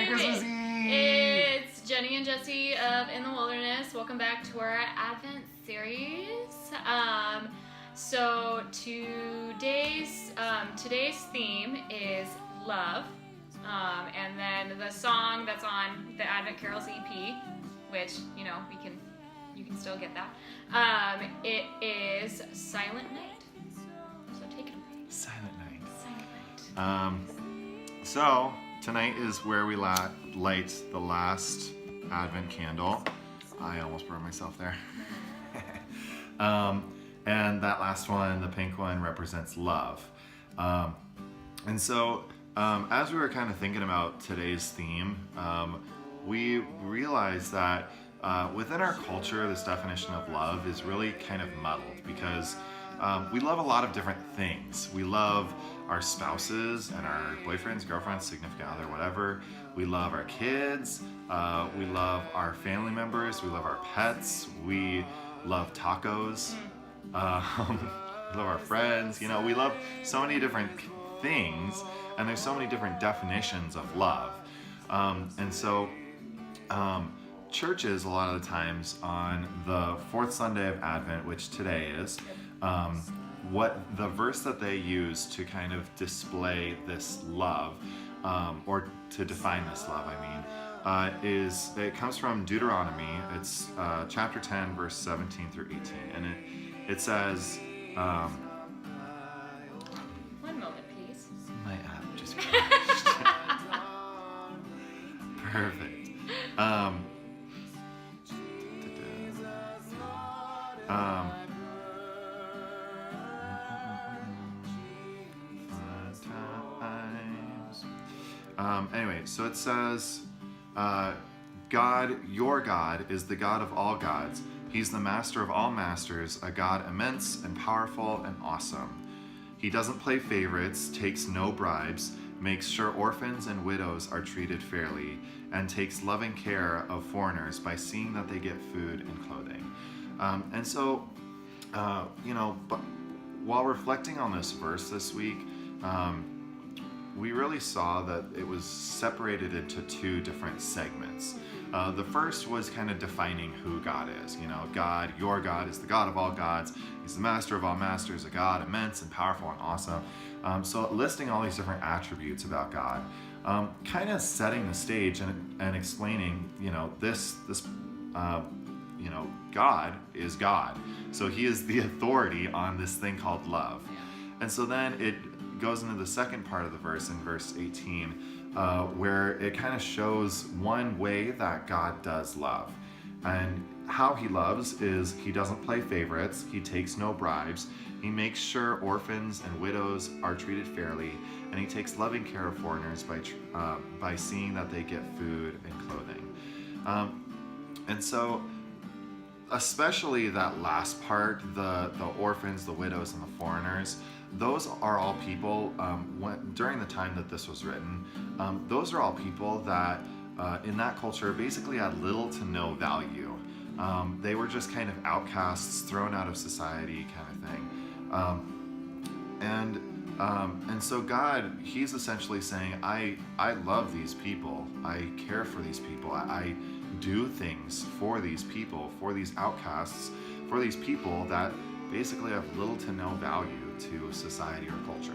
Christmas Eve! It's Jenny and Jesse of In the Wilderness. Welcome back to our Advent series. So today's theme is love. And then the song that's on the Advent Carols EP, which, you can still get that. It is Silent Night. So take it away. Silent Night. Silent Night. So tonight is where we light the last Advent candle. I almost burned myself there. And that last one, the pink one, represents love. And so as we were kind of thinking about today's theme, we realized that within our culture, this definition of love is really kind of muddled because we love a lot of different things. We love our spouses and our boyfriends, girlfriends, significant other, whatever. We love our kids. We love our family members. We love our pets. We love tacos. We love our friends. We love so many different things, and there's so many different definitions of love. And so churches, a lot of the times on the fourth Sunday of Advent, which today is, what the verse that they use to kind of display this love, or to define this love, is it comes from Deuteronomy. It's chapter 10, verse 17 through 18, and it says. One moment, please. My app just crashed. Perfect. Anyway, so it says, God, your God, is the God of all gods. He's the master of all masters, a God immense and powerful and awesome. He doesn't play favorites, takes no bribes, makes sure orphans and widows are treated fairly, and takes loving care of foreigners by seeing that they get food and clothing. And so, but while reflecting on this verse this week, we really saw that it was separated into two different segments. The first was kind of defining who God is. God, your God, is the God of all gods. He's the master of all masters, a God immense and powerful and awesome. So listing all these different attributes about God, kind of setting the stage and explaining, this God is God. So he is the authority on this thing called love. And so then it goes into the second part of the verse in verse 18, where it kind of shows one way that God does love. And how he loves is he doesn't play favorites, he takes no bribes, he makes sure orphans and widows are treated fairly, and he takes loving care of foreigners by seeing that they get food and clothing. And so especially that last part, the orphans, the widows, and the foreigners, those are all people, during the time that this was written, those are all people that in that culture basically had little to no value. They were just kind of outcasts, thrown out of society kind of thing. And so God, he's essentially saying, I love these people, I care for these people, I do things for these people, for these outcasts, for these people that basically have little to no value to society or culture.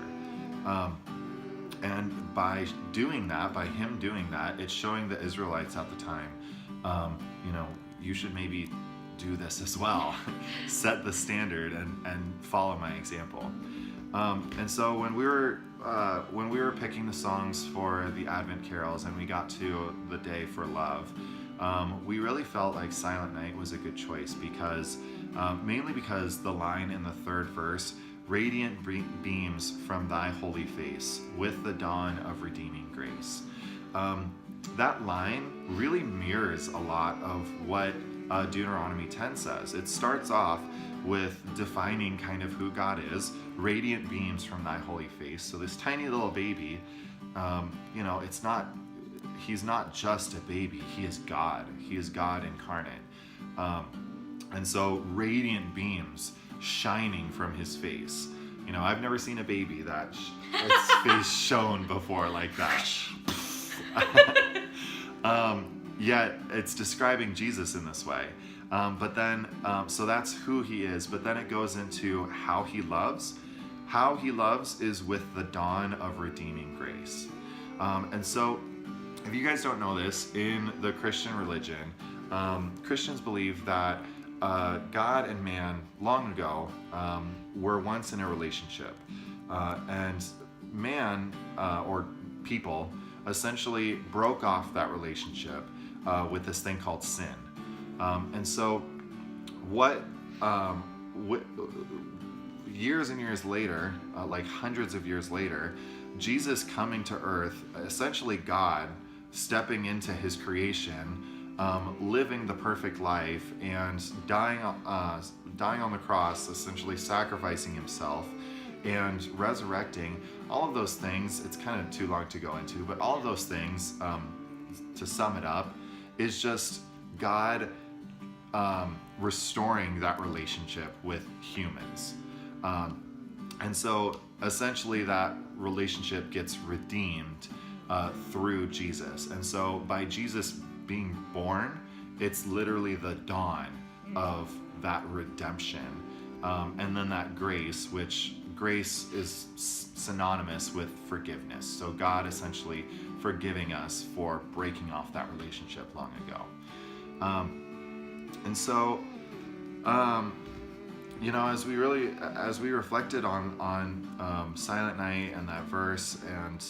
And by him doing that, it's showing the Israelites at the time, you should maybe do this as well. Set the standard and follow my example. And so when we were picking the songs for the Advent carols and we got to the day for love, we really felt like Silent Night was a good choice because mainly because the line in the third verse, radiant beams from thy holy face with the dawn of redeeming grace. That line really mirrors a lot of what Deuteronomy 10 says. It starts off with defining kind of who God is, radiant beams from thy holy face. So this tiny little baby, he's not just a baby, he is God. He is God incarnate. And so radiant beams shining from his face. I've never seen a baby that its face shone before like that. Yet it's describing Jesus in this way. But then, so that's who he is. But then it goes into how he loves. How he loves is with the dawn of redeeming grace. And so, if you guys don't know this, in the Christian religion, Christians believe that God and man, long ago, were once in a relationship. And man, or people, essentially broke off that relationship with this thing called sin. And so, years and years later, like hundreds of years later, Jesus coming to earth, essentially God stepping into his creation, living the perfect life, and dying on the cross, essentially sacrificing himself, and resurrecting. All of those things, it's kind of too long to go into, but all of those things, to sum it up, is just God restoring that relationship with humans. And so essentially that relationship gets redeemed through Jesus. And so by Jesus being born, it's literally the dawn of that redemption. And then that grace, which grace is synonymous with forgiveness. So God essentially forgiving us for breaking off that relationship long ago. And so, you know, as we reflected on Silent Night and that verse, and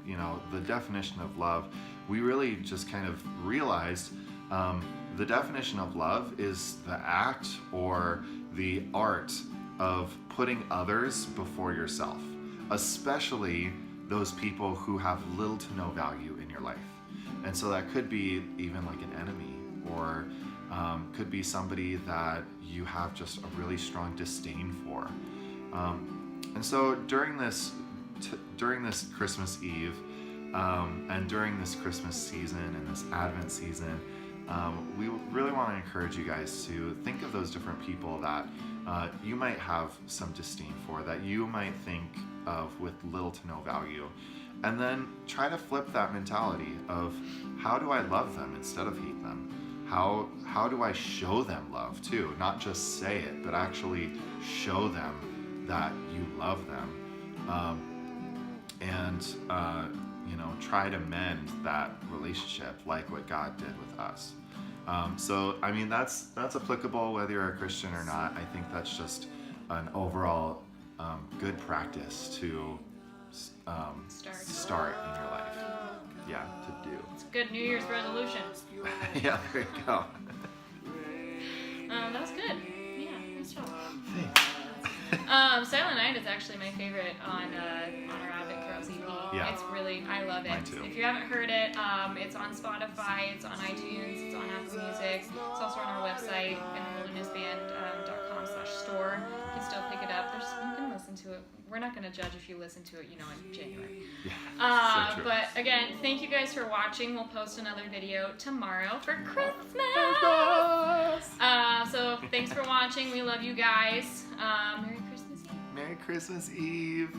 you know, the definition of love, we really just kind of realized the definition of love is the act or the art of putting others before yourself, especially those people who have little to no value in your life. And so that could be even like an enemy, or could be somebody that you have just a really strong disdain for. And so during this Christmas Eve, and during this Christmas season and this Advent season, we really want to encourage you guys to think of those different people that you might have some disdain for, that you might think of with little to no value, and then try to flip that mentality of, how do I love them instead of hate them? How do I show them love too? Not just say it, but actually show them that you love them, and you know, try to mend that relationship like what God did with us. So I mean, that's applicable whether you're a Christian or not. I think that's just an overall good practice to start in your life. Yeah, to do. It's a good New Year's resolution. Yeah, there you go. That was good. Yeah, nice job. Thanks. Silent Night is actually my favorite on our Advent Carols EP. Yeah. It's really, I love it. Mine too. If you haven't heard it, it's on Spotify, it's on iTunes, it's on Apple Music. It's also on our website, inwildernessband.com/store. You can still pick it up. You can listen to it. We're not going to judge if you listen to it, you know, in January. Yeah, so true. But again, thank you guys for watching. We'll post another video tomorrow for Christmas. So thanks for watching. We love you guys. Merry Christmas Eve. Merry Christmas Eve.